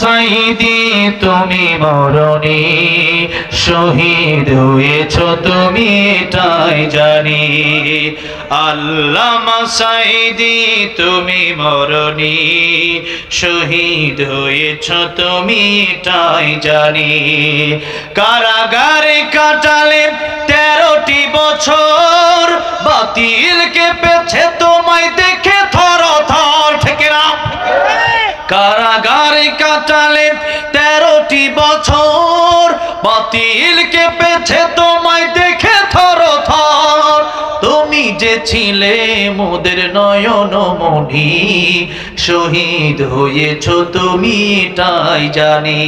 সাইদি তুমি মরণি শহীদ হয়েছ তুমি এটাই জানি আল্লামা সাইদি তুমি মরণি শহীদ হয়েছ তুমি এটাই জানি কারাগারে কাটালে 13টি বছর বাতিলকে পেছে তোমায় দেখে থরথর থেকে না কারাগারে কাটালে 13টি বছর বাতিলকে পেছে তোমায় দেখে থরথর তুমি যে ছিলে মোদের নয়নমণি শহীদ হয়েছ তুমি এটাই জানি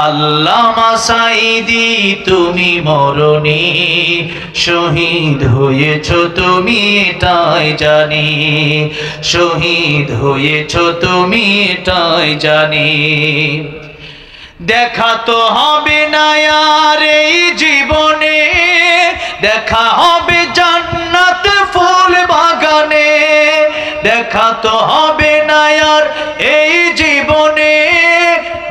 আল্লামা সাইদি তুমি মরণি শহীদ হয়েছ তুমি এটাই জানি শহীদ হয়েছ তুমি এটাই জানি দেখা তো হবে না আর এই জীবনে দেখা হবে জান্নাত ফুল বাগানে দেখা তো হবে না আর এই জীবনে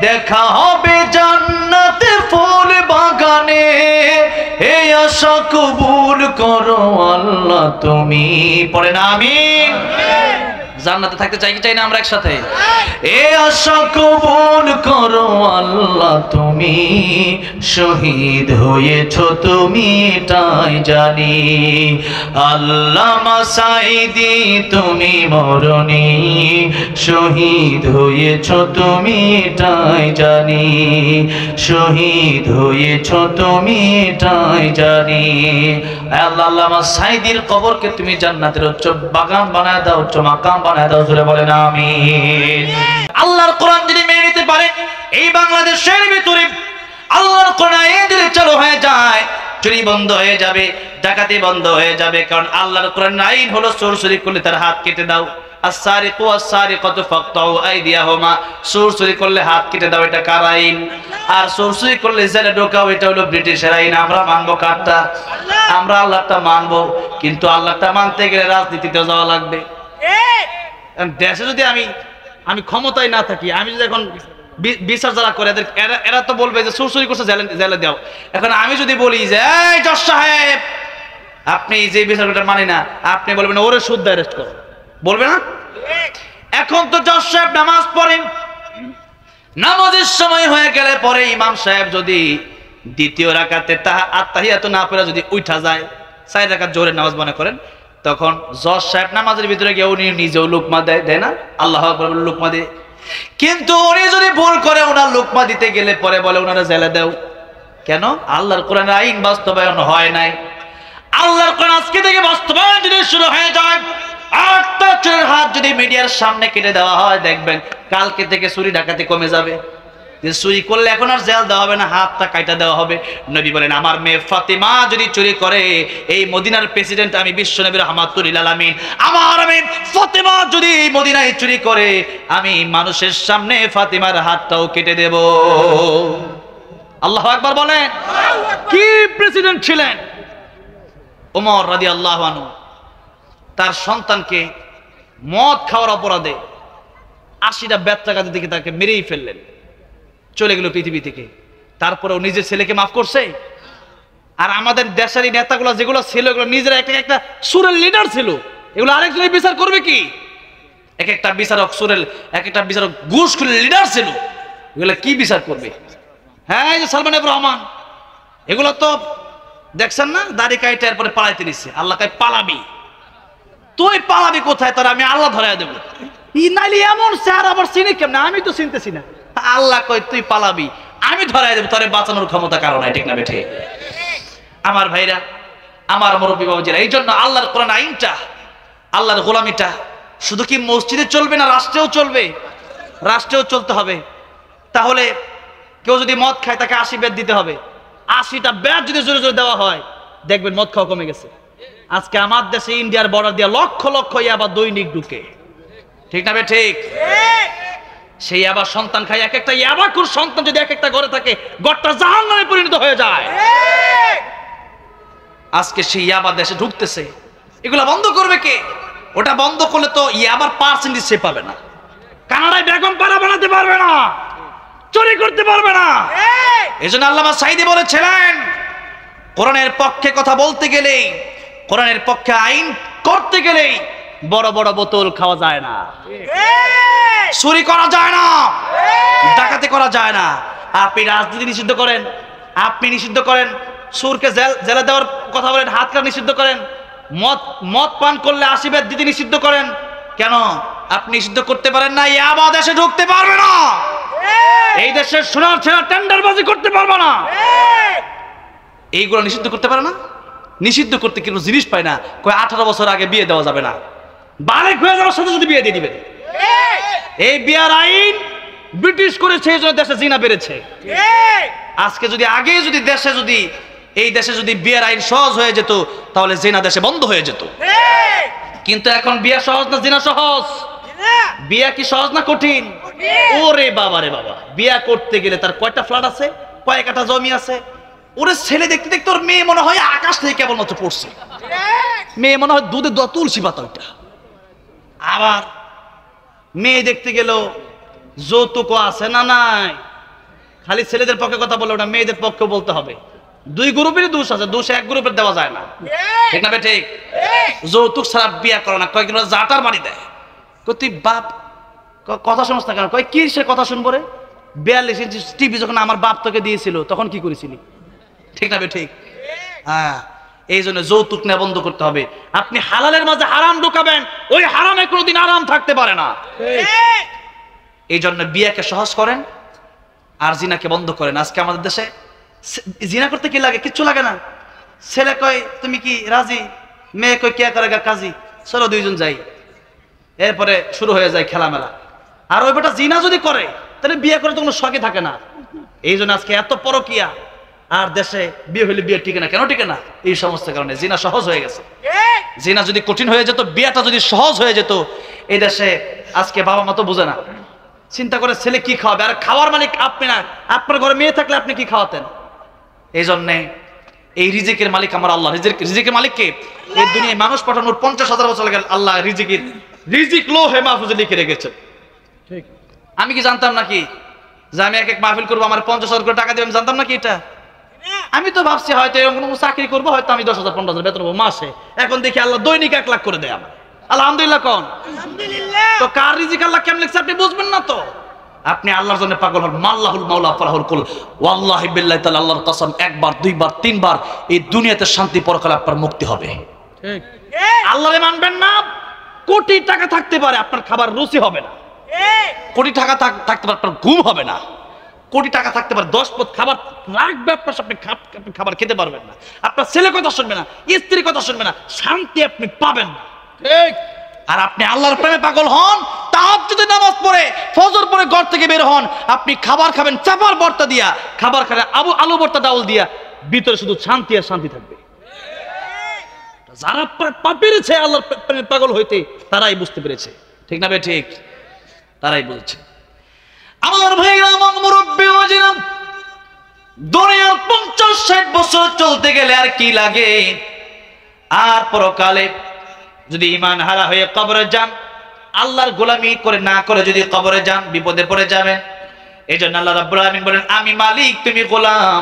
দেখা হবে জান্নাত ফুল বাগানে এই আশা কবুল করো আল্লাহ তুমি পড়েন আমিন জান্নাতে থাকতে চাই কি চাই না আমরা একসাথে এ আশা কবুল করো আল্লাহ তুমি শহীদ হয়েছ তুমি এটাই জানি আল্লামা সাইদি তুমি মরণি শহীদ হয়েছ তুমি এটাই জানি শহীদ হয়েছ তুমি এটাই জানি আল্লাহ আল্লামা সাইদির কবরকে তুমি জান্নাতের উচ্চ বাগান বানায় দাও উচ্চ মাকাম বানায় দাও জোরে বলেন আমিন আল্লাহর কোরআন যদি মেনে নিতে পারে এই বাংলাদেশের ভিতরে আল্লাহর কোরআন আইন চালু হয়ে যায় চুরি বন্ধ হয়ে যাবে ডাকাতি বন্ধ হয়ে যাবে কারণ আল্লাহর কোরআন আইন হলো চোর চুরি করলে তার হাত কেটে দাও as-sariqu was-sariqatu faqta'u aydiyahuma চোর চুরি করলে হাত কেটে দাও এটা কার আইন আর চোর চুরি করলে জেলে ঢোকাও এটা হলো ব্রিটিশের আইন আমরা মানবো কারটা আমরা আল্লাহটা মানবো কিন্তু আল্লাহটা মানতে গেলে রাজনীতিতে যাওয়া লাগবে দেশে যদি আমি ক্ষমতায় না থাকি আমি যদি এখন বিচার যারা করে এরা তো বলবে যে চোর চুরি করছে জেলে দাও এখন আমি যদি বলি যে এই জজ সাহেব আপনি যে বিচারটা মানি না আপনি বলবেন ওরে শুদ্ধ অ্যারেস্ট করো বলবে না এখন তো জজ সাহেব নামাজ পড়েন নামাজের সময় হয়ে গেলে পরে ইমাম সাহেব যদি দ্বিতীয় রাকাতে আত্তাহিয়াতু না পড়ে যদি উঠা যায় 4 রাকাত জোহরের নামাজ মনে করেন তখন জজ সাহেব নামাজের ভিতরে গিয়ে উনি নিজেও লুকমা দেয় না আল্লাহু আকবার লুকমা দেয় কিন্তু উনি যদি ভুল করে ওনার লুকমা দিতে গেলে পরে বলে ওনারা জেলে দাও কেন আল্লাহর কোরআনের আইন বাস্তবায়ন হয় নাই আল্লাহর কোরআন আজকে থেকে বাস্তবায়ন যদি শুরু হয়ে যায় আটটা চোরের হাত যদি মিডিয়ার সামনে কেটে দেওয়া হয় দেখবেন কালকে থেকে চুরি ডাকাতি কমে যাবে যে চুরি করলে এখন আর জেল দেওয়া হবে না হাতটা কাটা দেওয়া হবে নবী বলেন আমার মেয়ে ফাতিমা যদি চুরি করে এই মদিনার প্রেসিডেন্ট আমি বিশ্বনবী রাহমাতুল লিল আলামিন আমার মেয়ে ফাতিমা যদি মদিনায় চুরি করে আমি মানুষের সামনে ফাতিমার হাতটাও কেটে দেব আল্লাহু আকবার বলেন কি প্রেসিডেন্ট ছিলেন ওমর রাদিয়াল্লাহু আনহু তার সন্তানকে মদ খাওয়ার অপরাধে 80টা বেত্রাঘাত দিকে তাকে মেরেই ফেললেন চলে গেল পৃথিবী থেকে তারপরেও নিজের ছেলেকে মাফ করছে আর আমাদের দেশের নেতাগুলো যেগুলো ছিল এগুলো নিজেরা একটা সুরের লিডার ছিল এগুলো আরেকজনের বিচার করবে কি একটা বিচারক সুরেল একটা বিচারক ঘুষ খুলে লিডার ছিল এগুলো কি বিচার করবে হ্যাঁ এই যে সালমান এফ রহমান এগুলো তো দেখছেন না দাড়ি কাইটে এরপরে পালাইতে দিচ্ছে আল্লাহ কাই পালাবি তুই পালাবি কোথায় তোর আমি আল্লাহ ধরাই দেবো ই নাইলে এমন স্যার আবার চিনি কেমন আমি তো চিনতেছি না আল্লাহ কই তুই পালাবি আমি ধরাই দেব তোরে বাঁচানোর ক্ষমতা কারণ ঠিক না বেঠে আমার ভাইরা আমার মুরব্বী বাবাজিরা এই জন্য আল্লাহর কোরআন আইনটা আল্লাহর গোলামিটা শুধু কি মসজিদে চলবে না রাষ্ট্রেও চলবে রাষ্ট্রেও চলতে হবে তাহলে কেউ যদি মদ খায় তাকে 80 বেদ দিতে হবে 80টা বেদ যদি জোরে জোরে দেওয়া হয় দেখবেন মদ খাওয়া কমে গেছে আজকে আমার দেশে ইন্ডিয়ার বর্ডার দিয়ে লক্ষ লক্ষ ইয়াবা দৈনিক ঢুকে ঠিক না বে ঠিক সেই আবার সন্তান খায় এক একটা ইয়াবাকুর সন্তান যদি এক একটা ঘরে থাকে ঘরটা জাহান্নামে পরিণত হয়ে যায় আজকে সেই ইয়াবা দেশে ঢুকতেছে এগুলা বন্ধ করবে কে ওটা বন্ধ করলে তো ইয়াবার পার্সেন্টেজ সে পাবে না কানাডায় বেগম পাড়া বানাতে পারবে না চুরি করতে পারবে না। এজন্য আল্লামা সাঈদী বলেছিলেন, কোরআনের পক্ষে কথা বলতে গেলে, কোরআনের পক্ষে আইন করতে গেলে বড় বড় বোতল খাওয়া যায় না, চুরি করা যায় না, ডাকাতি করা যায় না। আপনি রাজনীতি নিষিদ্ধ করেন, আপনি নিষিদ্ধ করেন, সুরকে জেলে দেওয়ার কথা বলেন, হাত কাটা নিষিদ্ধ করেন, মদ পান করলে 80 বেদ দিতে নিষিদ্ধ করেন, কেন আপনি নিষিদ্ধ করতে পারেন না? ইয়াবা দেশে ঢুকতে পারবে না, এই দেশের সোনার ছেঁড়া টেন্ডারবাজি করতে পারবে না, এইগুলো নিষিদ্ধ করতে পারে না। নিষিদ্ধ করতে কোনো জিনিস পায় না, কয় 18 বছর আগে বিয়ে দেওয়া যাবে না, বালেক হয়ে যাওয়ার সাথে সাথে বিয়ে দিয়ে দিবেন। এই বিয়ার আইন ব্রিটিশ করেছে, এই জন্য দেশে জিনা বেড়েছে। আজকে যদি আগে যদি দেশে যদি এই দেশে যদি বিয়ের আইন সহজ হয়ে যেত, তাহলে জিনা দেশে বন্ধ হয়ে যেত। কিন্তু এখন বিয়া সহজ না জিনা সহজ? বিয়া কি সহজ না কঠিন? ওরে বাবা রে বাবা, বিয়া করতে গেলে তার কয়টা ফ্ল্যাট আছে, কয় কাঠা জমি আছে, ওরে ছেলে দেখতে দেখতে ওর মেয়ে মনে হয় আকাশ থেকে কেবলমাত্র পড়ছে, মেয়ে মনে হয় দুধে তুলসী পাতা ওইটা। আবার মেয়ে দেখতে গেল যৌতুকও আছে না নাই, খালি ছেলেদের পক্ষে কথা বলে ওটা মেয়েদের পক্ষে বলতে হবে। দুই গ্রুপেরই দোষ আছে, দোষ এক গ্রুপের দেওয়া যায় না, ঠিক না ঠিক? যৌতুক ছাড়া বিয়া করে না, কয়েকদিন জাটার বাড়ি দেয়, তুই বাপ কথা শুনছ না কেন? কয় কি সে কথা শুনবো রে? 42 ইঞ্চি টিভি যখন আমার বাপ তোকে দিয়েছিল তখন কি করেছিলি, ঠিক না ঠিক? হ্যাঁ, এই জন্য যৌতুক নেওয়া বন্ধ করতে হবে। আপনি হালালের মাঝে হারাম ঢুকাবেন, ওই হারামে কোনোদিন আরাম থাকতে পারে না। এই জন্য বিয়াকে সহজ করেন আর জিনাকে বন্ধ করেন। আজকে আমাদের দেশে জিনা করতে কি লাগে? কিচ্ছু লাগে না। ছেলে কয় তুমি কি রাজি, মেয়ে কয় কে করে কাজী, চলো দুইজন যাই, এরপরে শুরু হয়ে যায় খেলামেলা। আর ওই বেটা জিনা যদি করে তাহলে বিয়ে করে তো কোনো শখে থাকে না। এই জন্য আজকে এত পরকিয়া, আর দেশে বিয়ে হইলে বিয়ে টিকে না। কেন টিকে না? এই সমস্ত কারণে। জিনা সহজ হয়ে গেছে। জিনা যদি কঠিন হয়ে যেত, বিয়েটা যদি সহজ হয়ে যেত, এই দেশে আজকে বাবা মা তো বোঝে না, চিন্তা করে ছেলে কি খাওয়াবে, আর খাওয়ার মালিক আপনি না। আপনার ঘরে মেয়ে থাকলে আপনি কি খাওয়াতেন? এই জন্যে এই রিজিকের মালিক আমার আল্লাহ। রিজিকের মালিক কে? এই দুনিয়ায় মানুষ পাঠানোর 50,000 বছর লাগে আল্লাহ রিজিক লোহে মাহফুজে লিখে রেখেছেন। ঠিক, আমি কি জানতাম নাকি যে আমি এক মাহফিল করবো আমার 50,000 করে টাকা দেবো? আমি জানতাম নাকি এটা? আমি তো ভাবছি হয়তো এরকম কোনো চাকরি করবো, হয়তো আমি 10,000 15,000 বেতন পাবো মাসে। এখন দেখি আল্লাহ দৈনিক 1 লাখ করে দেয় আমার। আলহামদুলিল্লাহ কোন? তো কার রিজিক আল্লাহ কেমন লিখছে আপনি বুঝবেন না তো। আপনি আল্লাহর জন্য পাগল হন। মাল্লাহুল মাওলা ফারাহুল কুল, ওয়াল্লাহি বিল্লাহি তাআলা, আল্লাহর কসম, একবার দুইবার তিনবার এই দুনিয়াতে শান্তি, পরকালে আপনার মুক্তি হবে। ঠিক, আল্লাহরে মানবেন না, কোটি টাকা থাকতে পারে আপনার খাবার রুচি হবে না, কোটি টাকা থাকতে পারে আপনার ঘুম হবে না, কোটি টাকা থাকতে পারে 10 পদ খাবার রাখবে আপনার, আপনি খাবার খেতে পারবেন না, আপনার ছেলে কথা শুনবে না, স্ত্রীর কথা শুনবে না, শান্তি আপনি পাবেন না। ঠিক, আর আপনি আল্লাহর প্রেমে পাগল হন, তাহাজ্জুদের নামাজ পড়ে ফজর পড়ে ঘর থেকে বের হন, আপনি খাবার খাবেন চাপার ভর্তা দিয়া, খাবার খাবেন আলু ভর্তা ডাউল দিয়া, ভিতরে শুধু শান্তি আর শান্তি থাকবে। যারা পেরেছে আল্লাহর প্রেমে পাগল হইতে, তারাই বুঝতে পেরেছে। ঠিক না ভাই? ঠিক, তারাই বুঝেছে। আমার ভাইরা, আমার মুরব্বী ওয়াজিরাম, দুনিয়ার 50-60 বছর চলতে গেলে আর কি লাগে? আর পরকালে যদি ঈমান হারা হয়ে কবরে যান, আল্লাহর গোলামি করে না করে যদি কবরে যান, বিপদে পড়ে যাবেন। এই জন্য আল্লাহ রাব্বুল আলামিন বলেন, আমি মালিক, তুমি গোলাম।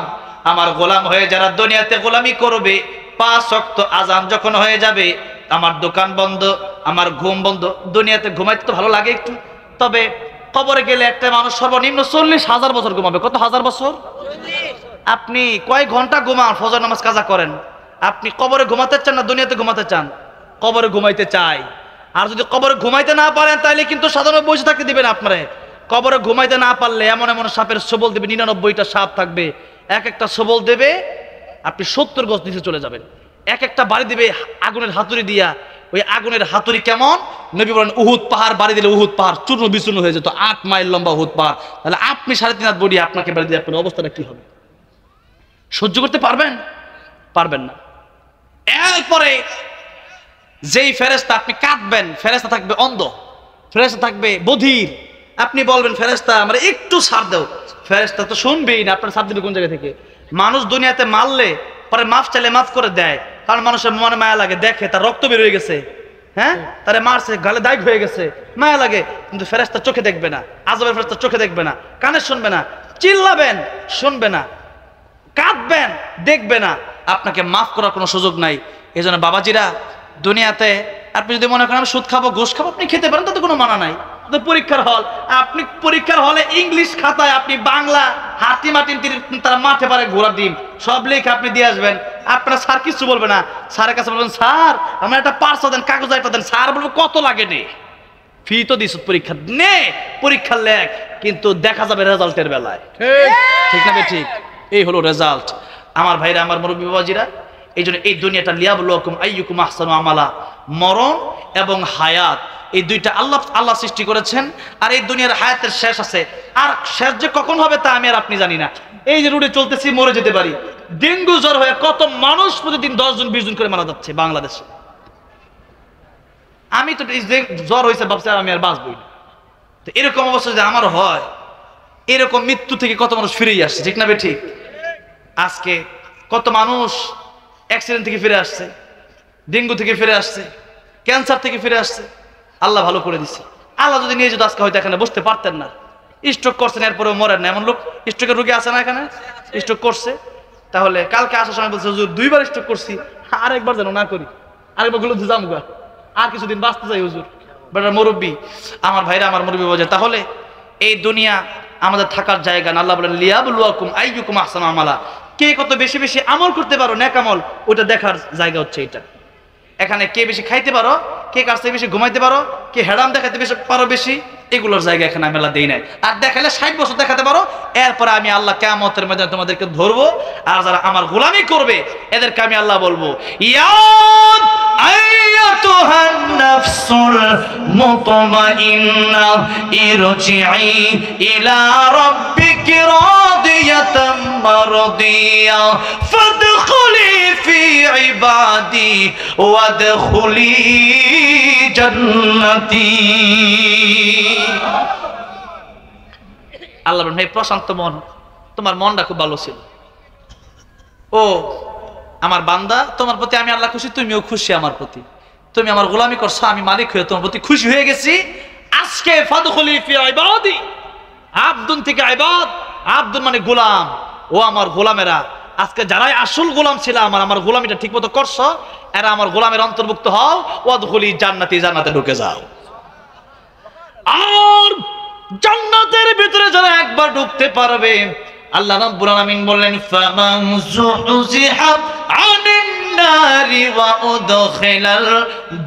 আমার গোলাম হয়ে যারা দুনিয়াতে গোলামি করবে, 5 ওয়াক্ত আযান যখন হয়ে যাবে, আমার দোকান বন্ধ, আমার ঘুম বন্ধ। দুনিয়াতে ঘুমাইতে তো ভালো লাগে একটু, তবে কবরে গেলে একটা মানুষ সর্বনিম্ন 40,000 বছর ঘুমাবে। কত হাজার বছর? আপনি কয় ঘন্টা ঘুমান, ফজর নামাজ কাজা করেন? আপনি কবরে ঘুমাতে চান না দুনিয়াতে ঘুমাতে চান? কবরে ঘুমাইতে চাই। আর যদি কবরে ঘুমাইতে না পারেন, তাহলে কিন্তু সাধারণ বসে থাকতে দিবেন আপনারে। কবরে ঘুমাইতে না পারলে এমন এমন সাপের সবল দেবে, 99টা সাপ থাকবে, এক একটা সবল দেবে, আপনি 70 গজ নিচে চলে যাবেন। এক একটা বাড়ি দিবে আগুনের হাতুড়ি দিয়া, ওই আগুনের হাতুড়ি কেমন? নবী বলেন উহুদ পাহাড় বাড়ি দিলে উহুদ পাহাড় চূর্ণ বিচূর্ণ হয়ে যেত। 8 মাইল লম্বা উহুদ পাহাড়। তাহলে আপনি 3.5 হাত বডি আপনাকে বাড়ি দিয়ে আপনার অবস্থাটা কি হবে? সহ্য করতে পারবেন? পারবেন না। এরপরে যেই ফেরেশতা আপনি কাঁদবেন, ফেরেশতা থাকবে অন্ধ, ফেরেশতা থাকবে বধির। আপনি বলবেন ফেরেশতা আমার একটু ছাড় দাও, ফেরেশতা তো শুনবেই না। আপনার ছাড় দিবে কোন জায়গা থেকে? মানুষ দুনিয়াতে মারলে পরে মাফ চাইলে মাফ করে দেয়, কারণ মানুষের মনে মায়া লাগে, দেখে তার রক্ত বের হয়ে গেছে, হ্যাঁ, তারে মারছে, গালে দাগ হয়ে গেছে, মায়া লাগে। কিন্তু ফেরেশতা চোখে দেখবে না, আযাবের ফেরেশতা চোখে দেখবে না, কানে শুনবে না, চিল্লাবেন, শুনবে না, কাঁদবেন, দেখবে না, আপনাকে মাফ করার কোনো সুযোগ নাই। এই জন্য বাবাজিরা, দুনিয়াতে আপনি যদি মনে করেন সুদ খাবো, ঘুষ খাবো, আপনি খেতে পারেন, তাতে কোনো মানা নাই। পরীক্ষার হল, আপনি পরীক্ষার হলে ইংলিশ খাতায় আপনি বাংলা হাতি মাটি তারা মাঠে পারে ঘোড়া ডিম সব লেখা আপনি দিয়ে আসবেন, আপনারা স্যার কিছু বলবে না। স্যারের কাছে বলবেন, স্যার আমার একটা পার্স দেন, কাগজ একটা দেন। স্যার বলবে, কত লাগে নে, ফি তো দিস, পরীক্ষা নে, পরীক্ষার লেখ, কিন্তু দেখা যাবে রেজাল্টের বেলায়। ঠিক না ঠিক? এই হলো রেজাল্ট। আমার ভাইরা, আমার মুরব্বী বাবাজিরা, এই জন্য এই দুনিয়াটা লিয়াবলুকুম আইয়ুকুম আহসানু আমালা, মরণ এবং হায়াত, এই দুইটা আল্লাহ সৃষ্টি করেছেন। আর এই দুনিয়ার হায়াতের শেষ আছে, আর শেষ যে কখন হবে তা আমি আর আপনি জানি না। এই যে রোডে চলতেছি, মরে যেতে পারি। ডেঙ্গু জ্বর হয়ে কত মানুষ প্রতিদিন 10 জন 20 জন করে মারা যাচ্ছে বাংলাদেশে। আমি তো জ্বর হয়েছে ভাবছি আমি আর বাঁচবই না। তো এরকম অবস্থা যদি আমার হয়, এরকম মৃত্যু থেকে কত মানুষ ফিরেই আসছে, ঠিক না ঠিক? আজকে কত মানুষ অ্যাক্সিডেন্ট থেকে ফিরে আসছে, ডেঙ্গু থেকে ফিরে আসছে, ক্যান্সার থেকে ফিরে আসছে। আল্লাহ ভালো করে দিচ্ছে। আল্লাহ যদি নিয়ে যেত আজকে হয়তো এখানে বসতে পারতেন না। স্ট্রোক করছেন, এরপরেও মরেন না। এমন লোক স্ট্রোকের রোগী আছে না এখানে, স্ট্রোক করছে। তাহলে কালকে আসার সময় বলছে, হুজুর 2 বার স্ট্রোক করছি, আরেকবার যেন না করি, আরেকবার গুলো জামগা, আর কিছুদিন বাঁচতে চাই হুজুর। বেটার মুরব্বী, আমার ভাইরা, আমার মুরব্বী বাজে। তাহলে এই দুনিয়া আমাদের থাকার জায়গা না। আল্লাহ বলেন, লিয়াবলুকুম আইয়ুকুম আহসানু আমালা, কে কত বেশি বেশি আমল করতে পারো, নেক আমল, ওটা দেখার জায়গা হচ্ছে এটা। এখানে কে বেশি খাইতে পারো, কে কার চেয়ে বেশি ঘুমাইতে পারো, কে হেরাম দেখাতে পারো বেশি, এগুলোর জায়গা এখানে আমি আল্লাহ দেই নাই। আর দেখালে 60 বছর দেখাতে পারো, এরপরে আমি আল্লাহ কিয়ামতের ময়দানে তোমাদেরকে ধরবো। আর যারা আমার গোলামি করবে এদেরকে আমি আল্লাহ বলবো, ইয়া আইয়াতুহান নাফসুল মুতমাইন্না ইরজিই ইলা রাব্বিকি রাদিয়াতাম মারদিয়া ফাদখুলি ফি ইবাদি ওয়াদখুলি জান্নাতি। আল্লাহ বলেন, হে প্রশান্ত মন, তোমার মনটা খুব ভালো ছিল। ও আমার বান্দা, তোমার প্রতি আমি আল্লাহ খুশি, তুমিও খুশি আমার প্রতি। তুমি আমার গোলামি করছো, আমি মালিক হয়ে তোমার প্রতি খুশি হয়ে গেছি। আজকে ফাদখুলি ফি ইবাদি, আব্দুন থেকে ইবাদ, আব্দুন মানে গোলাম। ও আমার গোলামেরা, আজকে যারাই আসল গোলাম ছিল আমার গোলামিটা ঠিক মতো করছো, এরা আমার গোলামের অন্তর্ভুক্ত হও। ওয়াদখুলি জান্নাতি, জান্নাতে ঢুকে যাও। আর জান্নাতের ভিতরে যারা একবার ঢুকতে পারবে, আল্লাহ রাব্বুল আলামিন বললেন, ফামান যুহজিহা আনিন নারি ওয়া উদখিলাল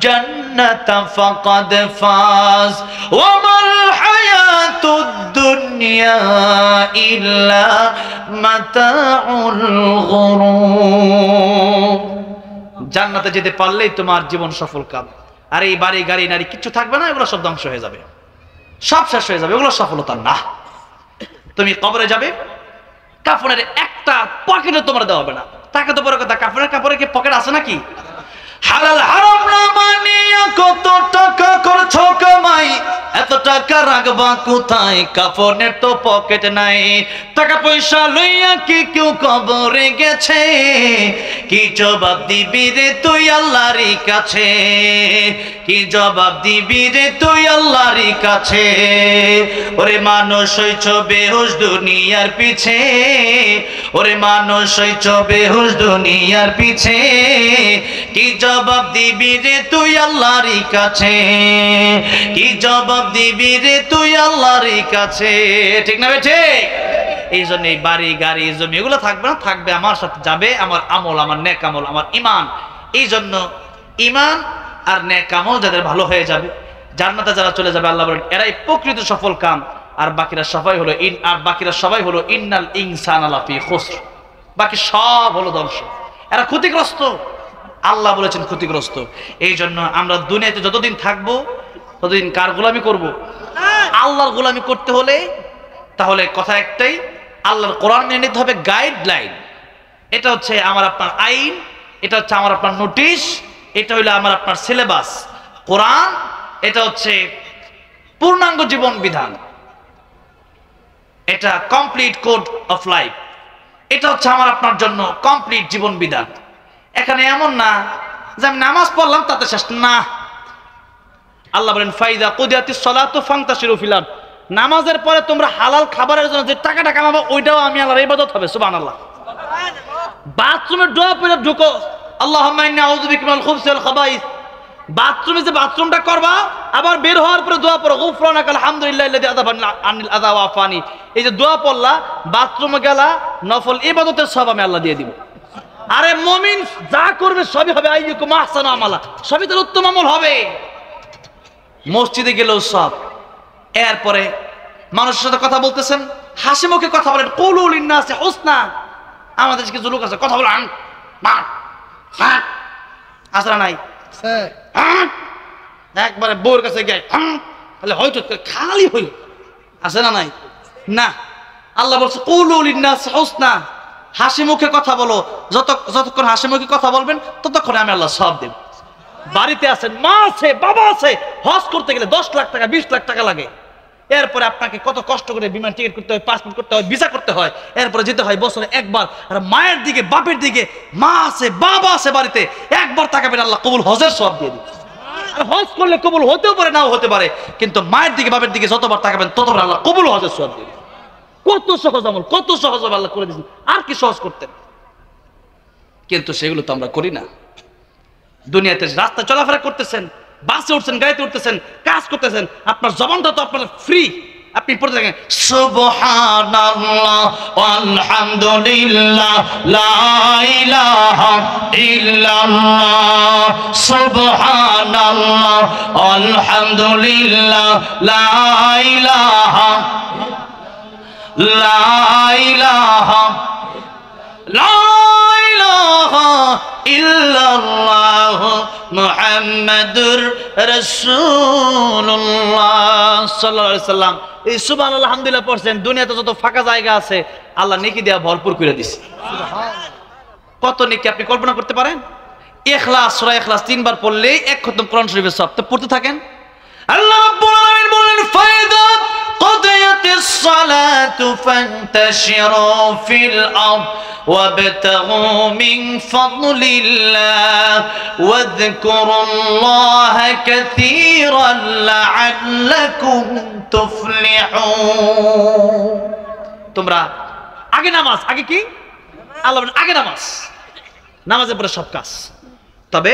জান্নাতা ফাকাদ ফাজ ওয়া মাল হায়াতুদ দুনিয়া ইল্লা মাতাউল গুরুর। জান্নাতে যেতে পারলেই তোমার জীবন সফল কাম। আর এই বাড়ি গাড়ি নারী কিচ্ছু থাকবে না, এগুলো সব ধ্বংস হয়ে যাবে, সব শেষ হয়ে যাবে, এগুলো সফলতা না। তুমি কবরে যাবে, কাফনের একটা পকেটও তোমার দেওয়া হবে না। তাকে তো বড় কথা, কাপড়ের কি পকেট আছে নাকি? হালাল হারাম না মানিয়া কত টাকা করছো কামাই, এত টাকা রাখবা কোথায়? কাফনের তো পকেট নাই। টাকা পয়সা লইয়া কি কেউ কবরে গেছে? কি জবাব দিবি রে তুই আল্লাহর কাছে? কি জবাব দিবি রে তুই আল্লাহর কাছে? ওরে মানুষ হইছ বেহুশ দুনিয়ার পিছে, ওরে মানুষ হইছ বেহুশ দুনিয়ার পিছে। কি জবাব দিবি রে তুই আল্লাহর কাছে? কি জবাব দিবি রে তুই আল্লাহর কাছে? ঠিক না ঠিক? এই জন্য এই বাড়ি গাড়ি জমি এগুলো থাকবে না, থাকবে আমার সাথে যাবে আমার আমল, আমার নেক আমল, আমার ইমান। এই জন্য ইমান আর নেক আমল যাদের ভালো হয়ে যাবে, জান্নাতে যারা চলে যাবে, আল্লাহ বলেন এরাই প্রকৃত সফল কাম। আর বাকিরা সবাই হলো ইন্নাল ইনসানা লাফি খুসর, বাকি সব হলো ধ্বংস, এরা ক্ষতিগ্রস্ত। আল্লাহ বলেছেন ক্ষতিগ্রস্ত। এই জন্য আমরা দুনিয়াতে যতদিন থাকবো ততদিন কার গোলামি করব? আল্লাহর গোলামি করতে হলে তাহলে কথা একটাই, আল্লাহর কোরআন মেনে নিতে হবে গাইডলাইন। এটা হচ্ছে আমার আপনার আইন, এটা হচ্ছে আমার আপনার নোটিশ, এটা হইলো আমার আপনার সিলেবাস। কোরআন এটা হচ্ছে পূর্ণাঙ্গ জীবন বিধান, এটা কমপ্লিট কোড অফ লাইফ। এটা হচ্ছে আমার আপনার জন্য কমপ্লিট জীবন বিধান। এখানে এমন না যে আমি নামাজ পড়লাম তাতে শেষ না। আল্লাহ বলেন ফাইদা কুদিয়াতিস সালাতু ফান্তাশিরু ফিল আরদ, নামাজের পরে তোমরা হালাল খাবারের জন্য যে টাকাটা কামাবো ওইটাও আমি আল্লাহর ইবাদত হবে সুবহানাল্লাহ। বাথরুমে দোয়া পড়ে ঢুকো, আল্লাহুম্মা ইন্নী আউযু বিকা মিনাল খুবসি ওয়াল খাবাইস। বাথরুমে যে বাথরুমটা করবা আবার বের হওয়ার পরে দোয়া পড়ো, গুফরানাকাল হামদুলিল্লাহিল্লাযী আযাবা আনিল আযা ওয়া আফানি। এই যে দোয়া পড়লা, বাথরুমে গেলা, নফল ইবাদতের সব আমি আল্লাহ দিয়ে দিব। আরে মুমিন যা করবে সবই হবে, আইয়ুকুম আহসানু আমালা, সবই তার উত্তম আমল হবে। মসজিদে গেলেও সব। এরপরে মানুষের সাথে কথা বলতেছেন, হাসি মুখে কথা বলেন, কুলু লিন্নাসি হুসনা। আমাদের কিছু লোক আছে কথা বলে আসরা নাই, একবারে বউর কাছে গিয়ে তাহলে হয়তো খালি হইল, আছে না নাই? না, আল্লাহ বলছে কুলু লিন্নাসি হুসনা, হাসি মুখে কথা বলো। যতক্ষণ হাসি মুখে কথা বলবেন ততক্ষণ আমি আল্লাহ সব দেব। বাড়িতে আছেন, মা আছে, বাবা আছে, হজ করতে গেলে 10 লাখ টাকা 20 লাখ টাকা লাগে। এরপরে আপনাকে কত কষ্ট করে বিমান টিকিট করতে হয়, পাসপোর্ট করতে হয়, ভিসা করতে হয়, এরপরে যেতে হয় বছরে একবার। আর মায়ের দিকে বাপের দিকে, মা আছে বাবা আছে বাড়িতে, একবার তাকাবেন আল্লাহ কবুল হজের সব দিয়ে দিবে। আর হজ করলে কবুল হতেও পারে নাও হতে পারে, কিন্তু মায়ের দিকে বাপের দিকে যতবার তাকাবেন ততবার আল্লাহ কবুল হজের সব দিয়ে দিবে। কত সহজ আমল, কত সহজ আল্লাহ করে দিয়েছেন, আর কি সহজ করতেন? কিন্তু সেগুলো তো আমরা করি না। দুনিয়াতে রাস্তা চলাফেরা করতেছেন, বাসে উঠছেন, গাড়িতে উঠতেছেন, কাজ করতেছেন, আপনার জবানটা তো আপনার ফ্রি, আপনি পড়তে থাকেন সুবহানাল্লাহ আলহামদুলিল্লাহ লা ইলাহা ইল্লাল্লাহ, সুবহানাল্লাহ আলহামদুলিল্লাহ লা ইলাহা লা ইলাহা লা ইলাহা ইল্লাল্লাহ মুহাম্মাদুর রাসূলুল্লাহ সাল্লাল্লাহু আলাইহি সাল্লাম। এই সুবহানাল্লাহ আলহামদুলিল্লাহ পড়ছেন, দুনিয়াতে যত ফাঁকা জায়গা আছে আল্লাহ নেকি দেয়া ভরপুর করে দিয়েছে। কত নেকি আপনি কল্পনা করতে পারেন? ইখলাস, সূরা ইখলাস 3 বার পড়লেই এক খতম কোরআন শরীফের সব। তো পড়তে থাকেন। আল্লাহ রাব্বুল আলামিন বলেন ফায়দা قضيت الصلاة فانتشروا في الأرض وابتغوا من فضل الله واذكروا الله كثيرا لعلكم تفلحون। তোমরা আগে নামাজ, আগে কি আল্লাহ বলেন আগে নামাজ, নামাজের পরে সব কাজ। তবে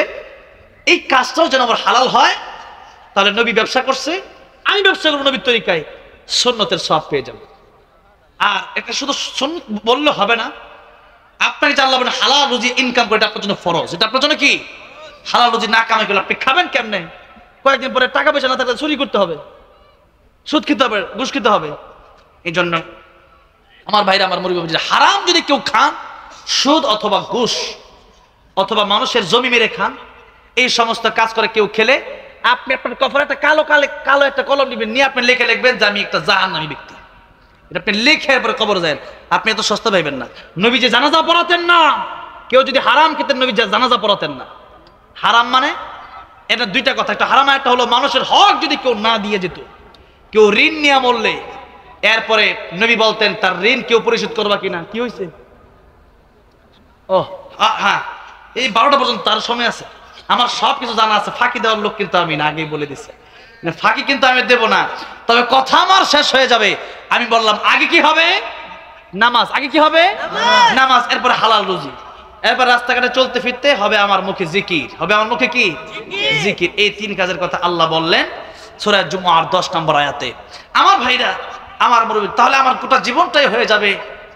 এই কাজটাও যেন আমার হালাল হয়। তাহলে নবী ব্যবসা করছে, আমি ব্যবসা করবো নবীর তরিকায়, সুন্নতের সব পেয়ে যাবে। আর এটা শুধু সুন্নত বললে হবে না, আপনাকে যে আল্লাহ বলেন হালাল রুজি ইনকাম করে, এটা আপনার জন্য ফরজ। এটা আপনার জন্য কি? হালাল রুজি না কামাই করলে আপনি খাবেন কেমনে? কয়েকদিন পরে টাকা পয়সা না থাকলে চুরি করতে হবে, সুদ খেতে হবে, ঘুষ খেতে হবে। এই জন্য আমার ভাইরা, আমার মুরব্বি, হারাম যদি কেউ খান, সুদ অথবা ঘুষ অথবা মানুষের জমি মেরে খান, এই সমস্ত কাজ করে কেউ খেলে, আপনি আপনার কফরে একটা কালো একটা কলম নেবেন, নিয়ে আপনি লিখে লিখবেন যে আমি একটা জাহান্নামী ব্যক্তি। এটা আপনি লিখে এরপরে কবরে যায়। আপনি এত সস্তা পাইবেন না। নবী যে জানাজা পড়াতেন না, কেউ যদি হারাম খেতেন নবী যে জানাজা পড়াতেন না। হারাম মানে এটা দুইটা কথা, একটা হারাম, একটা হলো মানুষের হক যদি কেউ না দিয়ে যেত, কেউ ঋণ নিয়ে মরলে এরপরে নবী বলতেন তার ঋণ কেউ পরিশোধ করবা কিনা। কি হয়েছে? ও হ্যাঁ, এই 12টা পর্যন্ত তার সময় আছে, আমার সব কিছু জানা আছে। ফাঁকি দেওয়ার লোক কিন্তু আমি না, আগেই বলে দিচ্ছি, ফাঁকি কিন্তু আমি দেব না। তবে কথা আমার শেষ হয়ে যাবে। আমি বললাম আগে কি হবে? নামাজ। আগে কি হবে? নামাজ। এরপরে হালাল রুজি। এরপর রাস্তাঘাটে চলতে ফিরতে হবে আমার মুখে জিকির, হবে আমার মুখে কি? জিকির। এই 3 কাজের কথা আল্লাহ বললেন সূরা জুমআর 10 নম্বর আয়াতে। আমার ভাইরা, আমার মুরব্বি, তাহলে আমার গোটা জীবনটাই হয়ে যাবে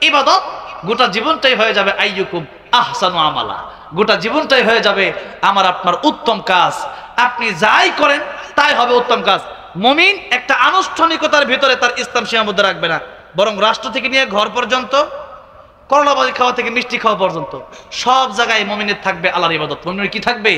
ইবাদত, গোটা জীবনটাই হয়ে যাবে আইয়ুকুম আহসানু আমালা, গোটা জীবনটাই হয়ে যাবে আমার আপনার উত্তম কাজ। আপনি যাই করেন তাই হবে উত্তম কাজ। মুমিন একটা আনুষ্ঠানিকতার ভিতরে তার ইসলাম সীমাবদ্ধ রাখবে না, বরং রাষ্ট্র থেকে নিয়ে ঘর পর্যন্ত, করলাবাজি খাওয়া থেকে মিষ্টি খাওয়া পর্যন্ত সব জায়গায় মুমিনের থাকবে আল্লাহর ইবাদত। মুমিনের কি থাকবে?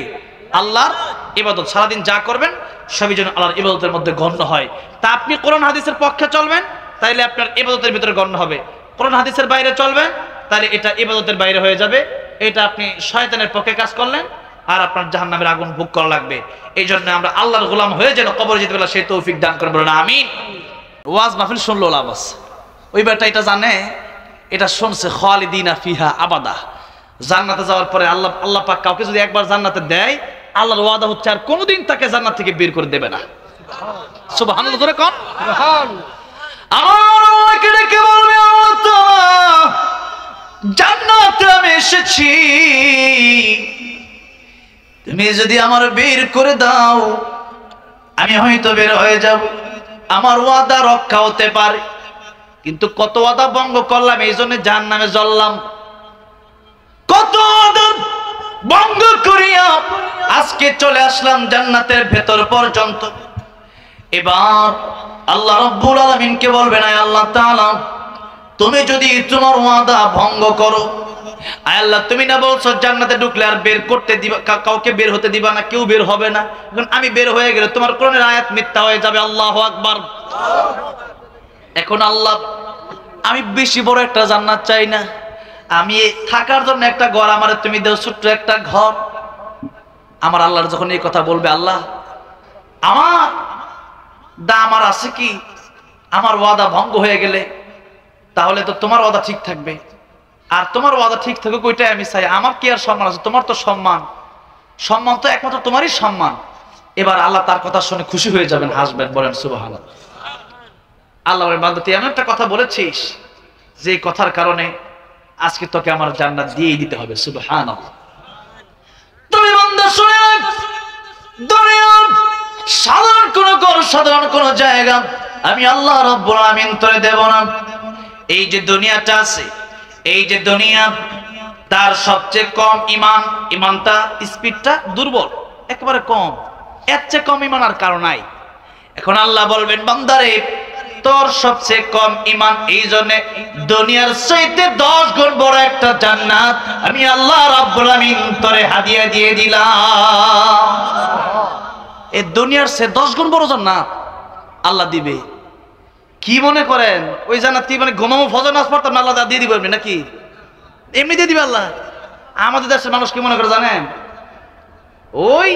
আল্লাহর ইবাদত। সারাদিন যা করবেন সবই যেন আল্লাহর ইবাদতের মধ্যে গণ্য হয়। তা আপনি কোরআন হাদিসের পক্ষে চলবেন, তাইলে আপনার ইবাদতের ভিতরে গণ্য হবে। কোরআন হাদিসের বাইরে চলবেন, তাহলে এটা ইবাদতের বাইরে হয়ে যাবে। এটা আপনি শয়তানের পক্ষে কাজ করলেন, আর আপনার জাহান্নামের আগুন ভোগ করা লাগবে। এই জন্য আমরা আল্লাহর গোলাম হয়ে যেন কবরে যেতে পারলে সেই তৌফিক দান করেন, বলেন আমিন। ওয়াজ মাহফিল শুনলো লাভ আছে। ওই বেটা এটা জানে, এটা শুনছে খালিদিনা ফিহা আবাদা, জান্নাতে যাওয়ার পরে আল্লাহ পাক কাউকে যদি একবার জান্নাতে দেয়, আল্লাহর ওয়াদা হচ্ছে আর কোনোদিন তাকে জান্নাত থেকে বের করে দেবে না। সুবহানাল্লাহ, জোরে কোন সুবহানাল্লাহ। আমার আল্লাহকে ডেকে বলবে, আল্লাহ তাআলা জান্নাতে আমি এসেছি, তুমি যদি আমার বের করে দাও আমি হয়তো বের হয়ে যাব, আমার ওয়াদা রক্ষা হতে পারে। কিন্তু কত ওয়াদা ভঙ্গ করলাম, এই জন্য জাহান্নামে জ্বললাম। কত ওয়াদা ভঙ্গ করিয়া আজকে চলে আসলাম জান্নাতের ভেতর পর্যন্ত। এবার আল্লাহ রাব্বুল আলামিনকে বলবেন, আয় আল্লাহ তাআলা, তুমি যদি তোমার ওয়াদা ভঙ্গ করো, আয় আল্লাহ তুমি না বলছো জান্নাতে ঢুকলে আর বের করতে দিবা, কাউকে বের হতে দিবা না, কেউ বের হবে না। এখন আমি বের হয়ে গেলে তোমার কোরআনের আয়াত মিথ্যা হয়ে যাবে। আল্লাহু আকবার। এখন আল্লাহ, আমি বেশি বড় একটা জান্নাত চাই না, আমি থাকার জন্য একটা ঘর আমার তুমি দাও, ছোট্ট একটা ঘর। আমার আল্লাহর যখন এই কথা বলবে, আল্লাহ আমার দাম আর আছে কি, আমার ওয়াদা ভঙ্গ হয়ে গেলে তাহলে তো তোমার ওয়াদা ঠিক থাকবে, আর তোমার ওয়াদা ঠিক থাকুক ওইটাই আমি চাই। আমার কি আর সম্মান আছে, তোমার তো সম্মান, সম্মান তো একমাত্র তোমারই সম্মান। এবার আল্লাহ তার কথা শুনে খুশি হয়ে যাবেন, হাসবেন, বলেন সুবহানাল্লাহ। আল্লাহ বলেন, বান্দা তুই এমন একটা কথা বলেছিস যে কথার কারণে আজকে তোকে আমার জান্নাত দিয়েই দিতে হবে। সুবহানাল্লাহ। তুমি বান্দা শুনে রাখ, দুনিয়ার সাধারণ কোন ঘর, সাধারণ কোন জায়গা আমি আল্লাহ রাব্বুল আমিন তোরে দেব না। এই যে দুনিয়াটা আছে, এই যে দুনিয়া, তার সবচেয়ে কম ইমান, ইমানটা স্পিডটা দুর্বল, একেবারে কম, এর চেয়ে কম ইমান আর কারো নাই। এখন আল্লাহ বলবেন, বান্দারে তোর সবচেয়ে কম ইমান, এই জন্য দুনিয়ার চাইতে 10 গুণ বড় একটা জান্নাত আমি আল্লাহ রাব্বুল আমিন তোরে হাদিয়া দিয়ে দিলাম। এই দুনিয়ার চেয়ে 10 গুণ বড় জান্নাত আল্লাহ দিবে। কি মনে করেন ওই জান্নাত কি মানে ঘুমামো ফজর নামাজ পড়তাম না, আল্লাহ দিয়ে দিবেন নাকি? এমনি দিয়ে দিবে আল্লাহ। আমাদের দেশের মানুষ কি মনে করে জানেন, ওই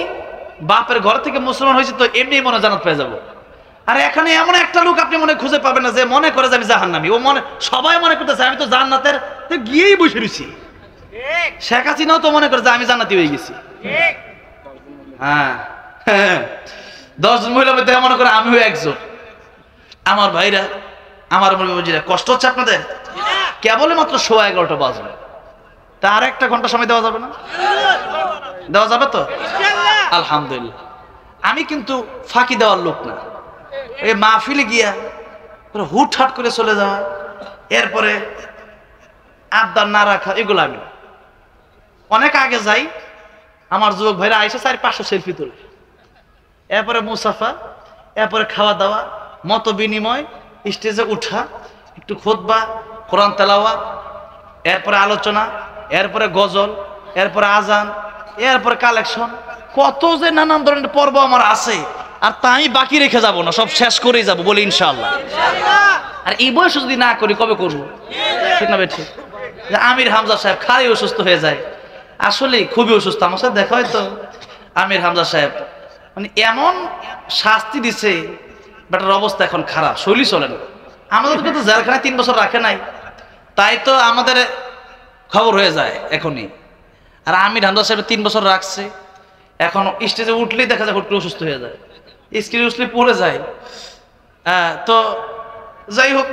বাপের ঘর থেকে মুসলমান হয়েছে তো এমনি মনে জান্নাত পেয়ে যাবো। আর এখানে এমন একটা লোক আপনি মনে খুঁজে পাবেন না যে মনে করে যে আমি জাহান্নামী। ও মনে, সবাই মনে করতেছে আমি তো জান্নাতের গিয়েই বসে রয়েছি। শেখ হাসিনাও তো মনে করে যে আমি জান্নাতি হয়ে গেছি। হ্যাঁ, 10 জন মহিলা মধ্যে মনে করে আমিও একজন। আমার ভাইরা, আমার মুরব্বিরা, কষ্ট হচ্ছে আপনাদের? কেবল মাত্র 11:15 বাজবে, তার 1 ঘন্টা সময় দেওয়া যাবে না? দেওয়া যাবে তো? আলহামদুলিল্লাহ। আমি কিন্তু ফাঁকি দেওয়ার লোক না। এই মাহফিলে গিয়া হুটহাট করে চলে যাওয়া, এরপরে আবদার না রাখা, এগুলো আমি অনেক আগে যাই। আমার যুবক ভাইরা আইসে 4-500 সেলফি তোলে, এরপরে মুসাফা, এরপরে খাওয়া দাওয়া, মত বিনিময়, স্টেজে উঠা, একটু খুতবা, কোরআন তেলাওয়াত, এরপরে আলোচনা, এরপরে গজল, এরপরে আজান, এরপরে কালেকশন, কত যে নানান ধরনের পর্ব আমার আছে। আর তা আমি বাকি রেখে যাব না, সব শেষ করেই যাব, বলি ইনশাআল্লাহ। আর এই বয়সে যদি না করি কবে করবো? ঠিক না বেঠিক? আমির হামজা সাহেব খালি অসুস্থ হয়ে যায়, আসলে খুবই অসুস্থ। আমার সাথে দেখা হয় তো, আমির হামজা সাহেব মানে এমন শাস্তি দিছে, বেটার অবস্থা এখন খারাপ, শৈলী চলে না। আমাদেরকে তো জেলখানায় 3 বছর রাখে নাই, তাই তো আমাদের খবর হয়ে যায় এখনই। আর আমির হামজা সাহেব 3 বছর রাখছে, এখন স্টেজে উঠলেই দেখা যায় হুট করে অসুস্থ হয়ে যায়, স্ক্রিনে উঠলে পড়ে যায়। তো যাই হোক,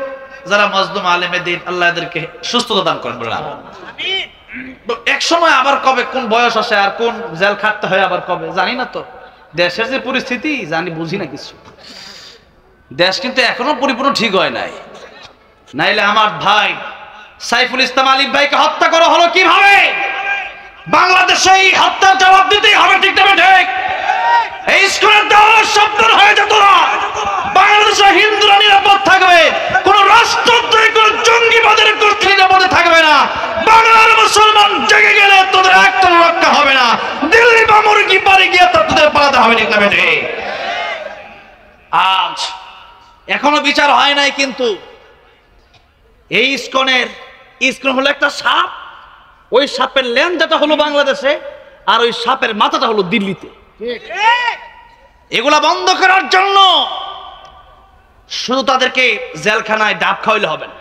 যারা মাজলুম আলেমে দিন, আল্লাহ এদেরকে সুস্থতা দান করেন। এক সময় আবার কবে কোন বয়স আসে আর কোন জেল খাটতে হয় আবার কবে জানি না। তো দেশের যে পরিস্থিতি জানি, বুঝি না কিছু। দেশ কিন্তু এখনো পরিপূর্ণ ঠিক হয় নাই। নাইলে আমার ভাই সাইফুল ইসলাম আলিফ ভাইকে হত্যা করা হলো কিভাবে? বাংলাদেশে এই হত্যার জবাব দিতেই হবে, ঠিক না ঠিক? এই স্কুলের দেওয়ার শব্দ হয়ে যেত না। বাংলাদেশে হিন্দুরা নিরাপদ থাকবে, কোন রাষ্ট্রদ্রোহী, কোন জঙ্গিবাদের গোষ্ঠী নিরাপদে থাকবে না। বাংলার মুসলমান জেগে গেলে তোদের একটা রক্ষা হবে না। দিল্লি বা মুরগি বাড়ি গিয়ে তোদের পালাতে হবে, ঠিক না ঠিক? আজ এখনো বিচার হয় নাই, কিন্তু এই ইস্কন হলো একটা সাপ। ওই সাপের লেন্সটা হলো বাংলাদেশে, আর ওই সাপের মাথাটা হলো দিল্লিতে। এগুলা বন্ধ করার জন্য শুধু তাদেরকে জেলখানায় ডাব খাওয়াইলে হবে না।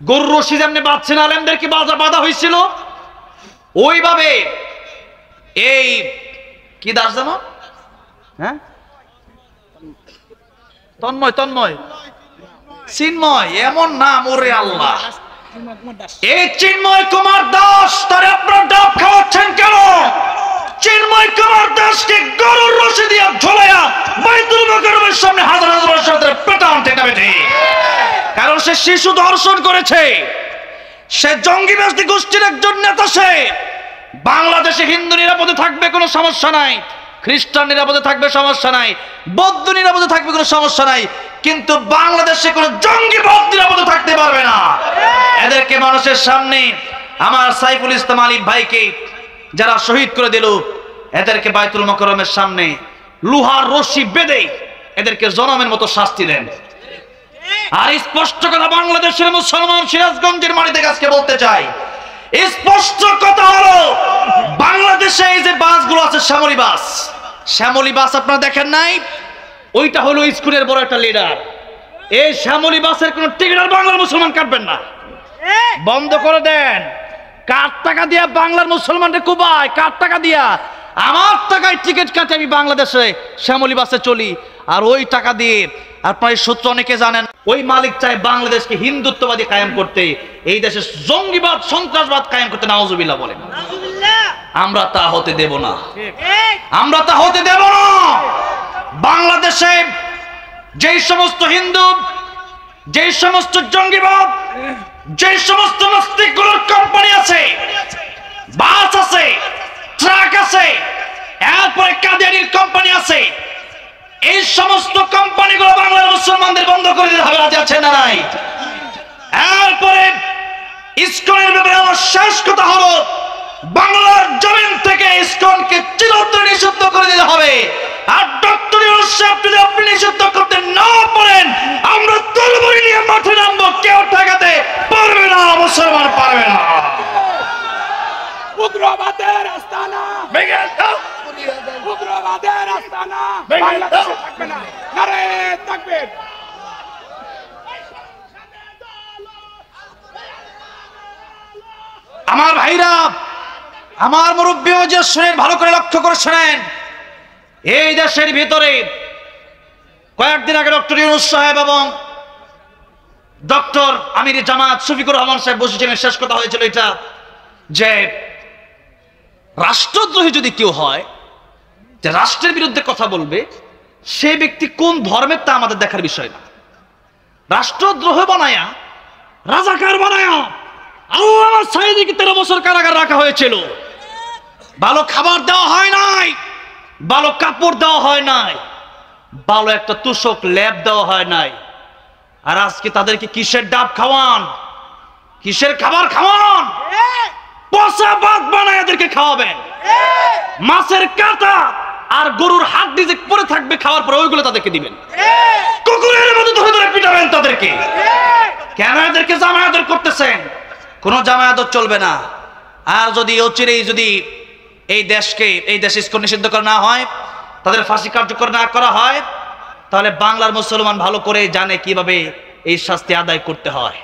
গরুর রশি যেমনি বাঁধছেন আলেমদেরকে বাধা হয়েছিল, ওইভাবে এই কি দাস জানো, হ্যাঁ, তন্ময় চিন্ময়, এমন নাম, ওরে আল্লাহ। এই চিন্ময় কুমার দাস, তার আপনার ডাব খাওয়াচ্ছেন কেন? চিন্ময় কুমার দাসকে গরুর রশি দিয়ে ঝোলাইয়া বাইতুল মুকাররমের সামনে হাজার হাজার বছরের পেটান টেকাবেটে। কারণ সে শিশু ধর্ষণ করেছে, সে জঙ্গিবাদী গোষ্ঠীর একজন নেতা। সে বাংলাদেশে হিন্দু নিরাপদে থাকবে, কোনো সমস্যা নাই, খ্রিস্টান নিরাপদে থাকবে, সমস্যা নাই, বৌদ্ধ নিরাপদে থাকবে, কোনো সমস্যা নাই, কিন্তু বাংলাদেশে কোনো জঙ্গিবাদ নিরাপদে থাকতে পারবে না। এদেরকে মানুষের সামনে, আমার সাইফুল ইসলাম আলী ভাইকে যারা শহীদ করে দিল, এদেরকে বাইতুল মুকাররমের সামনে লোহার রশি বেঁধে এদেরকে জনমের মতো শাস্তি দেন। আর স্পষ্ট কথা বাংলাদেশের মুসলমান সিরাজগঞ্জের মাটিতে আজকে বলতে চাই, স্পষ্ট কথা হলো, বাংলাদেশে এই যে বাসগুলো আছে, শ্যামলী বাস আপনারা দেখেন নাই? ওইটা হলো স্কুলের বড় একটা লিডার। এই শ্যামলী বাসের কোন টিকিট আর বাংলার মুসলমান কাটবেন না, বন্ধ করে দেন। কার টাকা দিয়া বাংলার মুসলমানদের কুবায়? কার টাকা দিয়া? আমার টাকায় টিকিট কাটে আমি বাংলাদেশে শ্যামলী বাসে চলি, আর ওই টাকা দিয়ে আপনার এই সূত্র অনেকে জানেন, ওই মালিক চায় বাংলাদেশকে হিন্দুত্ববাদী কায়েম করতে, এই দেশে জঙ্গিবাদ সন্ত্রাসবাদ কায়েম করতে। নাউজুবিল্লাহ বলেন। আমরা তা হতে দেব না, আমরা তা হতে দেব না। বাংলাদেশে যেই সমস্ত হিন্দু, যেই সমস্ত জঙ্গিবাদ, যে সমস্ত নাস্তিকগুলোর কোম্পানি আছে, বাস আছে, ট্রাক আছে, এরপরে কাদিয়ানির কোম্পানি আছে, এই সমস্ত কোম্পানিগুলো বাংলার মুসলমানদের বন্ধ করে দিতে হবে। রাজি আছেন না নাই? এরপরে ইসকনের ব্যাপারে আমার শেষ কথা হলো, বাংলার জমিন থেকে ইসকনকে চিরতরে নিষিদ্ধ করে দিতে হবে। আর ডক্টর ইউনূস সাহেব যদি আপনি নিষিদ্ধ করতে না পারেন, আমরা তরবারি নিয়ে মাঠে নামবো, কেউ ঠেকাতে পারবে না, মুসলমান পারবে না। উগ্রবাদের আস্তানা ভেঙে দাও, উগ্রবাদের আস্তানা বাংলাদেশে থাকবে না। নারে তাকবীর। আমার ভাইরা, আমার মুরব্বীও যে শুনেন, ভালো করে লক্ষ্য করে শুনেন, এই দেশের ভিতরে কয়েকদিন আগে ডক্টর ইউনূস সাহেব এবং ডক্টর আমির জামাত শফিকুর রহমান সাহেব বসেছিলেন। শেষ কথা হয়েছিল এটা যে রাষ্ট্রদ্রোহী যদি কেউ হয়, যে রাষ্ট্রের বিরুদ্ধে কথা বলবে, সে ব্যক্তি কোন ধর্মের তা আমাদের দেখার বিষয় না। রাষ্ট্রদ্রোহ বানায়া, রাজাকার বানায়া আল্লামা সাঈদীকে 13 বছর কারাগার রাখা হয়েছিল। ভালো খাবার দেওয়া হয় নাই, ভালো কাপড় দেওয়া হয় নাই, ভালো একটা তুষক ল্যাব দেওয়া হয় নাই। আর আজকে তাদেরকে কিসের ডাব খাওয়ান, কিসের খাবার খাওয়ান? পচা ভাত বানায় এদেরকে খাওয়াবেন, মাছের কাঁটা আর গরুর হাড্ডি যে পড়ে থাকবে খাওয়ার পরে ওইগুলো তাদেরকে দিবেন, কুকুরের মতো ধরে ধরে পিটাবেন তাদেরকে। কেন এদেরকে জামায়াত করতেছেন? কোন জামায়াত চলবে না। আর যদি অচিরেই যদি এই দেশে ইসকন নিষিদ্ধ করা না হয়, তাদের ফাঁসি কার্যকর না করা হয়, তাহলে বাংলার মুসলমান ভালো করে জানে কিভাবে এই শাস্তি আদায় করতে হয়।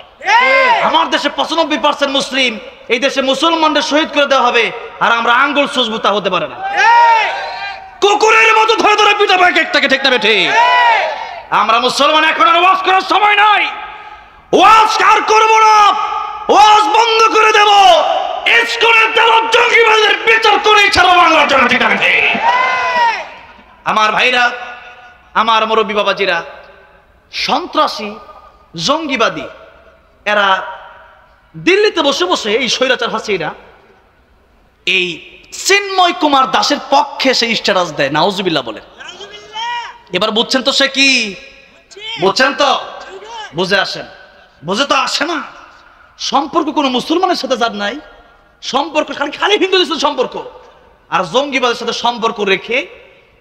আমার দেশে 95% মুসলিম, এই দেশে মুসলমানদের শহীদ করে দেওয়া হবে, আর আমরা আঙ্গুল সুজবুতা হতে পারে না, কুকুরের মতো ধরে ধরে পিটাবো এক একটাকে। ঠিক না বেঠে? আমরা মুসলমান, এখন আর ওয়াজ করার সময় নাই, ওয়াজ আর করবো না, ওয়াজ বন্ধ করে দেব। ইসকনের দেওয়া জঙ্গিবাদের বিচার করে ছাড়া বাংলার জন্য। ঠিক আছে আমার ভাইরা, আমার মুরব্বী বাবাজিরা, সন্ত্রাসী জঙ্গিবাদী এরা দিল্লিতে বসে বসে এই স্বৈরাচার হাসিনা এই চিন্ময় কুমার দাসের পক্ষে সে স্ট্যাটাস দেয়। নাউজুবিল্লাহ বলে। এবার বুঝছেন তো সে কি? বুঝছেন তো? বুঝে আসেন? বুঝে তো আসে না। সম্পর্ক কোনো মুসলমানের সাথে যার নাই, সম্পর্ক খালি হিন্দুদের সাথে সম্পর্ক, আর জঙ্গিবাদের সাথে সম্পর্ক রেখে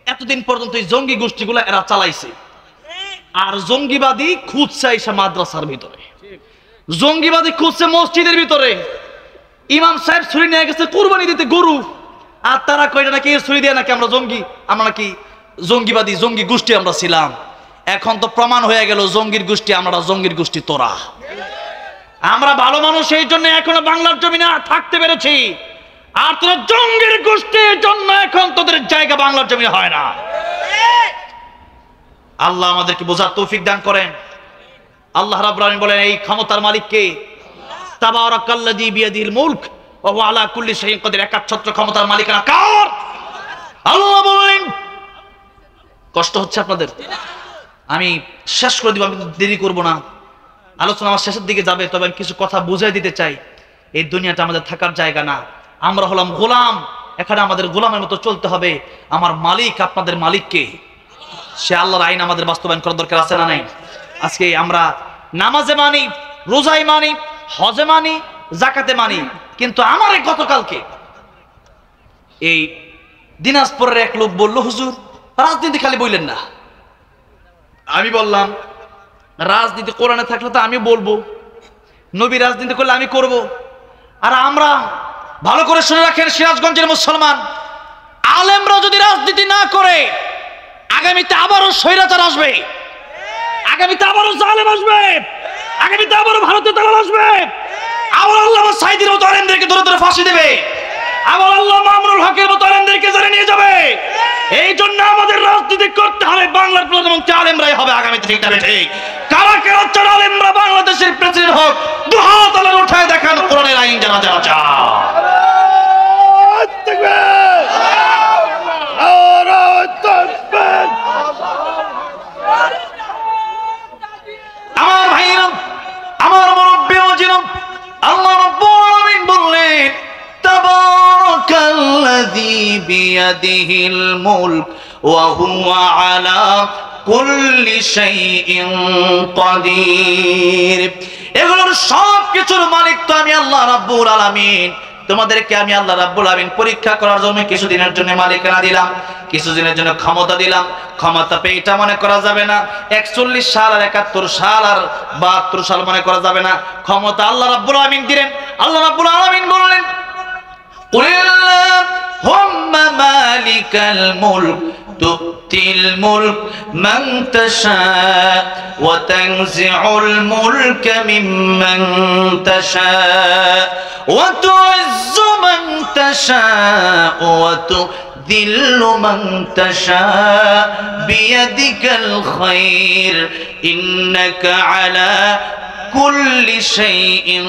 এতদিন পর্যন্ত এই জঙ্গি গোষ্ঠীগুলো এরা চালাইছে। আর জঙ্গিবাদী খুঁজছে এসে মাদ্রাসার ভিতরে, জঙ্গিবাদী খুঁজছে মসজিদের ভিতরে। ইমাম সাহেব ছুরি নিয়ে গেছে কুরবানি দিতে গরু, আর তারা কয়টা নাকি ছুরি দিয়ে নাকি আমরা নাকি জঙ্গিবাদী, জঙ্গি গোষ্ঠী আমরা ছিলাম। এখন তো প্রমাণ হয়ে গেল জঙ্গির গোষ্ঠী আমরা, জঙ্গির গোষ্ঠী তোরা। আমরা ভালো মানুষ, এই জন্য এখনো বাংলার জমিনে থাকতে পেরেছি, আর তোরা জঙ্গির গোষ্ঠীর জন্য এখন তোদের জায়গা বাংলার জমিনে হয় না। আল্লাহ আমাদেরকে বোঝার তৌফিক দান করেন। আল্লাহ রাব্বুল আলামিন বলেন এই ক্ষমতার মালিক কে? তাবারাকাল্লাযী বিয়াদিহিল মুলক ওয়া হুয়া আলা কুল্লি শাইইন কাদির। একাচ্ছত্র ক্ষমতার মালিকানা কার? আল্লাহ বলেন। কষ্ট হচ্ছে আপনাদের? আমি শেষ করে দিব, আমি দেরি করব না, আলোচনা আমার শেষের দিকে যাবে, তবে আমি কিছু কথা বুঝাই দিতে চাই। এই দুনিয়াটা আমাদের থাকার জায়গা না, আমরা হলাম গোলাম। এখানে আমাদের গোলামের মতো চলতে হবে। আমার মালিক, আপনাদের মালিক কে? সে আল্লাহর আইন আমাদের বাস্তবায়ন করার দরকার আছে না নাই? আজকে আমরা নামাজে মানি, রোজায় মানি, হজে মানি, জাকাতে মানি, কিন্তু আমার গতকালকে এই দিনাজপুরের এক লোক বলল, হুজুর রাজনীতি খালি বললেন না। আমি বললাম রাজনীতি কোরআনে থাকলে তো আমি বলবো, নবী রাজনীতি করলে আমি করব। আর আমরা ভালো করে শুনে রাখেন, সিরাজগঞ্জের মুসলমান আলেমরা যদি রাজনীতি না করে আগামীতে আবারও স্বৈরাচার আসবে, আগামীতে আবারও জালেম আসবে, আগামীতে আবারও ভারতের দালাল আসবে। আবার আল্লামা সাঈদীর মতো আলেমদেরকে ধরে ধরে ফাঁসি দেবে, আবার আল্লাহ মামুনুল হকের মতো আলেমদেরকে ধরে নিয়ে যাবে। এই জন্য আমাদের রাজনীতি করতে হবে বাংলার প্রধানমন্ত্রী আলেমরাই হবে আগামীতে। ঠিক না ঠিক? কারা কারা চার আলেমরা বাংলাদেশের প্রেসিডেন্ট হোক, দুহাত আল্লাহ উঠায় দেখান কোরআনের আইন জানা যারা চায়। আমার ভাইরা, আমার মুরব্বি ওয়াজিরা, আল্লাহ রাব্বুল আলামিন বললেন তাবারাকাল্লাযী বিয়াদিহিল মুলক ওয়া হুয়া আলা কুল্লি শাইইন কাদির। এগুলোর সব কিছুর মালিক তো আমি আল্লাহ রাব্বুল আলামিন। তোমাদেরকে আমি আল্লাহ রাব্বুল আলামিন পরীক্ষা করার জন্য কিছুদিনের জন্য মালিকানা দিলাম, কিছুদিনের জন্য ক্ষমতা দিলাম। ক্ষমতা পেয়ে এটা মনে করা যাবে না 41 সাল আর 71 সাল আর 72 সাল মনে করা যাবে না। ক্ষমতা আল্লাহ রাব্বুল আলামিন দিলেন। আল্লাহ রাব্বুল আলামিন বললেন কুল্লাহুম্মা মালিকাল মুলক তুতিল মুলক মান তাশা ওয়া তানজিউল মুলকা মিম্মান তাশা ওয়া তুইজ্জু মান তাশা ওয়া তুযিল্লু মান তাশা বিয়াদিকাল খায়র ইন্নাকা আলা কুল্লি শাইইন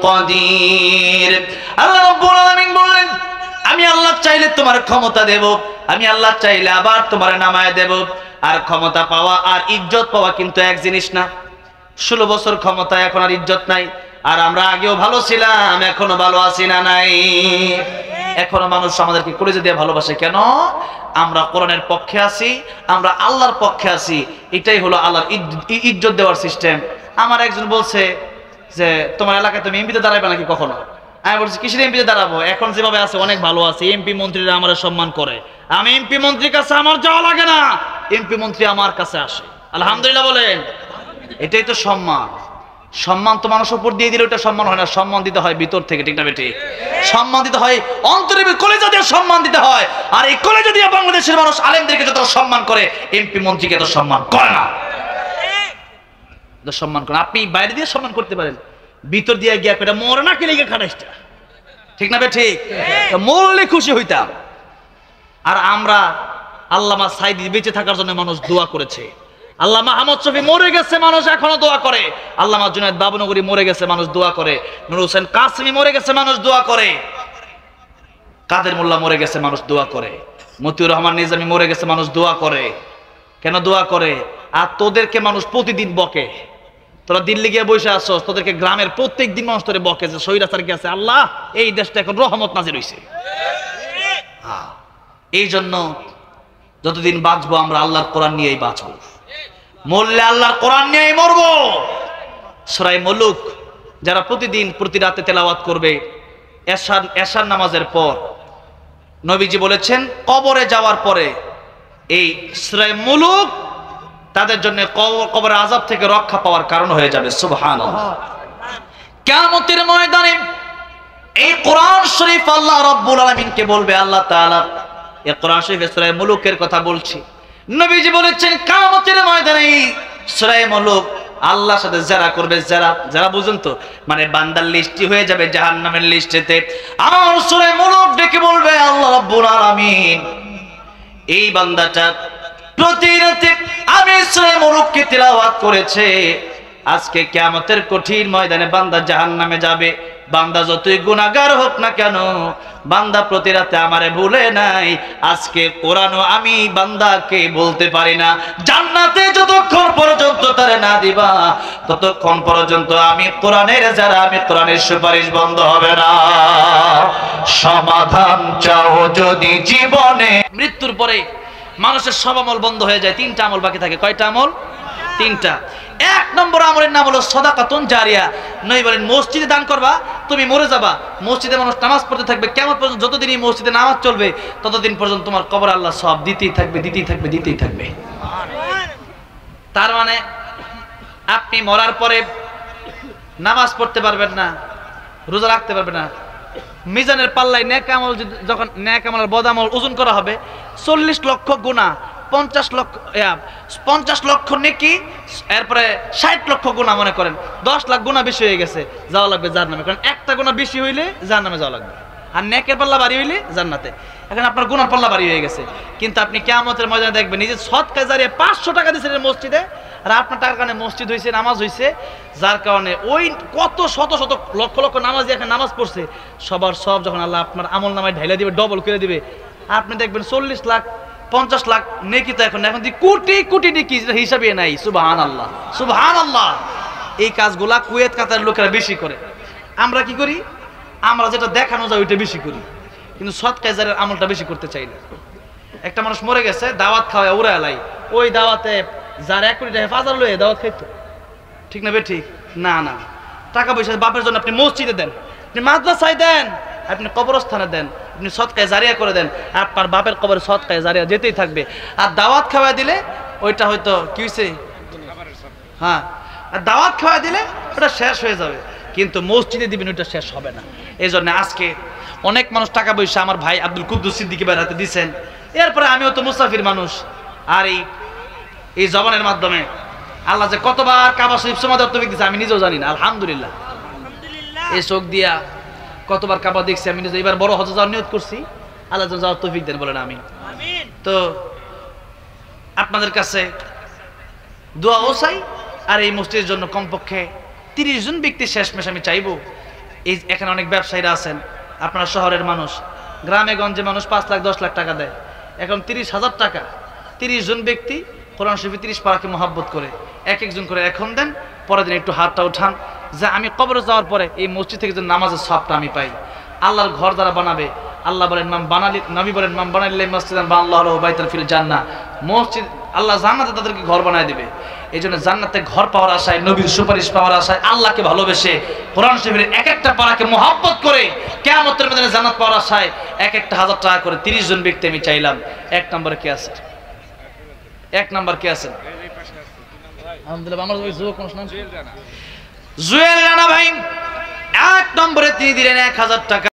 কাদির। আল্লাহ রাব্বুল আলামিন বললেন আমি আল্লাহ চাইলে তোমার ক্ষমতা দেব, আমি আল্লাহ চাইলে আবার তোমার নামায় দেব। আর ক্ষমতা পাওয়া আর ইজ্জত পাওয়া কিন্তু এক জিনিস না। 16 বছর ক্ষমতা, এখন আর ইজ্জত নাই। আর আমরা আগেও ভালো ছিলাম, এখনো ভালো আছি না নাই? এখনো মানুষ আমাদেরকে কলেজে দিয়ে ভালোবাসে কেন? আমরা কোরআনের পক্ষে আছি, আমরা আল্লাহর পক্ষে আছি। এটাই হলো আল্লাহর ইজ্জত দেওয়ার সিস্টেম। আমার একজন বলছে যে তোমার এলাকায় তুমি এমপিতে দাঁড়াবে নাকি কখনো? আমি বলছি কিসের এমপিতে দাঁড়াবো, এখন যেভাবে আছে অনেক ভালো আছে। এমপি মন্ত্রীরা আমার সম্মান করে, আমি এমপি মন্ত্রীর কাছে আমার যাওয়া লাগে না, এমপি মন্ত্রী আমার কাছে আসে। আলহামদুলিল্লাহ বলেন, এটাই তো সম্মান। সম্মান তো মানুষ উপর দিয়ে দিলে ওটা সম্মান হয় না, সম্মান দিতে হয় ভিতর থেকে। ঠিক না বেটি? সম্মান দিতে হয় অন্তরে, কলেজা দিয়ে সম্মান দিতে হয়। আর এই কলেজা দিয়ে বাংলাদেশের মানুষ আলেমদেরকে যত সম্মান করে, এমপি মন্ত্রীকে এত সম্মান করে না। সম্মান করেন, আপনি বাইরে দিয়ে সম্মান করতে পারেন, ভিতর দিয়ে গিয়া পেটা মরে না কেলে গিয়ে খাটাইটা। ঠিক না ঠিক? মরলে খুশি হইতাম। আর আমরা আল্লামা সাঈদী বেঁচে থাকার জন্য মানুষ দোয়া করেছে, আল্লামা আহমদ শফী মরে গেছে মানুষ এখনো দোয়া করে, আল্লামা জুনায়েদ বাবনগরী মরে গেছে মানুষ দোয়া করে, নূর হোসেন কাসেমী মরে গেছে মানুষ দোয়া করে, কাদের মোল্লা মরে গেছে মানুষ দোয়া করে, মতিউর রহমান নিজামী মরে গেছে মানুষ দোয়া করে। কেন দোয়া করে? আর তোদেরকে মানুষ প্রতিদিন বকে, তোরা দিল্লি গিয়ে বসে আসছো, তোদেরকে গ্রামের প্রত্যেক দিন মানুষ তোরে বকে যে স্বৈরাচার কি আছে, আল্লাহ এই দেশটা এখন রহমত নাজির হইছে। এই জন্য যতদিন বাঁচবো আমরা আল্লাহর কোরআন নিয়েই বাঁচবো, মরলে আল্লাহর কোরআন নিয়েই মরবো। সূরা মুলক যারা প্রতিদিন প্রতি রাতে তেলাওয়াত করবে এশার নামাজের পর, নবীজি বলেছেন কবরে যাওয়ার পরে এই সূরা মুলক তাদের জন্য কবরের আযাব থেকে রক্ষা পাওয়ার কারণ হয়ে যাবে। সুবহানাল্লাহ। কিয়ামতের ময়দানে এই কোরআন শরীফ আল্লাহ রাব্বুল আলামিনকে বলবে, আল্লাহ তাআলা এই কোরআন শরীফে সূরা মুলুকের কথা বলছি, নবীজি বলেছেন কিয়ামতের ময়দানে সূরা মুলুক আল্লাহর সাথে যারা করবে, যারা বুঝুন তো, মানে বান্দার লিস্টি হয়ে যাবে জাহান্নামের লিস্টেতে। আর সূরা মুলুক ডেকে বলবে, আল্লাহ রাব্বুল আলামিন এই বান্দাটা প্রতি রাতে আমি সূরা মুলুককে তেলাওয়াত করেছে, আজকে কিয়ামতের কঠিন ময়দানে বান্দা জাহান্নামে যাবে। বান্দা যতই গুনাহগার হোক না কেন, বান্দা প্রতি রাতে আমারে ভুলে নাই। আজকে কোরআনও আমি বান্দাকে বলতে পারি না জান্নাতে যতক্ষণ পর্যন্ত তারে না দিবা, ততক্ষণ পর্যন্ত আমি কোরআনের সুপারিশ বন্ধ হবে না। সমাধান চাও যদি জীবনে। মৃত্যুর পরে মানুষের সব আমল বন্ধ হয়ে যায়, 3টা আমল বাকি থাকে। কয়টা আমল? 3টা। 1 নম্বর আমলের নাম হলো সাদাকাতুন জারিয়া। নবী বলেন মসজিদে দান করবা, তুমি মরে যাবা, মসজিদে মানুষ নামাজ পড়তে থাকবে, কিয়ামত পর্যন্ত যতদিন এই মসজিদে নামাজ চলবে ততদিন পর্যন্ত তোমার কবরে আল্লাহ সওয়াব দিতেই থাকবে। তার মানে আপনি মরার পরে নামাজ পড়তে পারবেন না, রোজা রাখতে পারবেন না। মিজানের পাল্লায় নেক আমল যখন নেক আমল আর বদ আমল ওজন করা হবে, 40 লক্ষ গুনাহ, 50 লক্ষ নেকি, এরপরে 60 লক্ষ গুনাহ, মনে করেন 10 লাখ গুনাহ বেশি হয়ে গেছে, যাওয়া লাগবে জাহান্নামে। কারণ একটা গুনাহ বেশি হইলে জাহান্নামে যাওয়া লাগবে, আর নেকের পাল্লা ভারী হইলে জান্নাতে। এখন আপনার গুনার পাল্লা ভারী হয়ে গেছে, কিন্তু আপনি কিয়ামতের ময়দানে দেখবেন নিজের সদকা জারিয়া 500 টাকা দিয়েছেন মসজিদে, আর আপনার টাকার কারণে মসজিদ হয়েছে, নামাজ হয়েছে, যার কারণে ওই কত শত শত লক্ষ লক্ষ নামাজি এখন নামাজ পড়ছে, সবার সব যখন আল্লাহ আপনার আমল নামায় ঢাইলা দিবে, ডবল করে দিবে, আপনি দেখবেন 40 লাখ 50 লাখ নেকি তো এখন কোটি কোটি নেকি, হিসাবে নাই। সুবহানাল্লাহ, সুবহানাল্লাহ। এই কাজগুলা কুয়েত কাতার লোকেরা বেশি করে। আমরা কি করি? আমরা যেটা দেখানো যায় ওইটা বেশি করি, কিন্তু সদকা জারিয়ার আমলটা বেশি করতে চাই না। একটা মানুষ মরে গেছে, দাওয়াত খাওয়া উড়ায় লাই, ওই দাওয়াতে যার 1 কোটি টাকা হেফাজত লয়ে দাওয়াত খাইতো, ঠিক না? ঠিক না। না, টাকা পয়সা বাপের জন্য আপনি মসজিদে দেন, আপনি মাদ্রাসায় দেন, আপনি কবরস্থানে দেন, আপনি সদকায়ে জারিয়া করে দেন, আপনার বাপের কবরে সদকায়ে জারিয়া যেতেই থাকবে। আর দাওয়াত খাওয়া দিলে ওইটা হয়তো কি হয়েছে, হ্যাঁ, আর দাওয়াত খাওয়া দিলে ওটা শেষ হয়ে যাবে, কিন্তু মসজিদে দিবেন ওইটা শেষ হবে না। এই জন্য আজকে অনেক মানুষ টাকা পয়সা আমার ভাই আব্দুল কুদ্দুস সিদ্দিকী ভাইয়ের হাতে দিচ্ছেন, এরপরে আমিও তো মুসাফির মানুষ, আর এই জবানের মাধ্যমে আল্লাহ যে কতবার কাবা শরীফ সমাধি তৌফিক দিয়েছে আমি নিজেও জানি না। আলহামদুলিল্লাহ, এই চোখ দিয়া কতবার কাবা দেখছি আমি নিজে। এবার বড় হজে যাওয়ার নিয়ত করছি, আল্লাহ যেন যাওয়ার তৌফিক দেন, বলেন আমিন। তো আপনাদের কাছে দোয়াও চাই, আর এই মসজিদের জন্য কমপক্ষে 30 জন ব্যক্তি শেষমেশ আমি চাইবো। এই এখানে অনেক ব্যবসায়ীরা আছেন, আপনারা শহরের মানুষ, গ্রামে গঞ্জে মানুষ 5 লাখ 10 লাখ টাকা দেয়, এখন 30,000 টাকা 30 জন ব্যক্তি কোরআন শরীফ 30 পারাকে মহাব্বত করে এক একজন করে এখন দেন, পরের দিন একটু হাতটা উঠান, যে আমি কবরে যাওয়ার পরে এই মসজিদ থেকে যে নামাজের সবটা আমি পাই। আল্লাহর ঘর যারা বানাবে, আল্লাহ বলেন নবী বলেন মান বানালিল্লাহি মাসজিদান বানাল্লাহু লাহু বাইতান ফিল জান্নাহ, মসজিদ আল্লাহ জান্নাতে তাদেরকে ঘর বানায় দিবে। এই জন্য জান্নাতে ঘর পাওয়ার আশায়, নবীর সুপারিশ পাওয়ার আশায়, আল্লাহকে ভালোবেসে কোরআন শরীফের এক একটা পারাকে মহাব্বত করে কিয়ামতের ময়দানে জান্নাত পাওয়ার আশায় এক একটা 1000 টাকা করে 30 জন ব্যক্তি আমি চাইলাম। 1 নম্বরে কে আছে? 1 নম্বর কে আছেন? আলহামদুলিল্লাহ, আমার ওই জুয়েল রানা ভাই 1 নম্বরে তিনি দিলেন 1000 টাকা।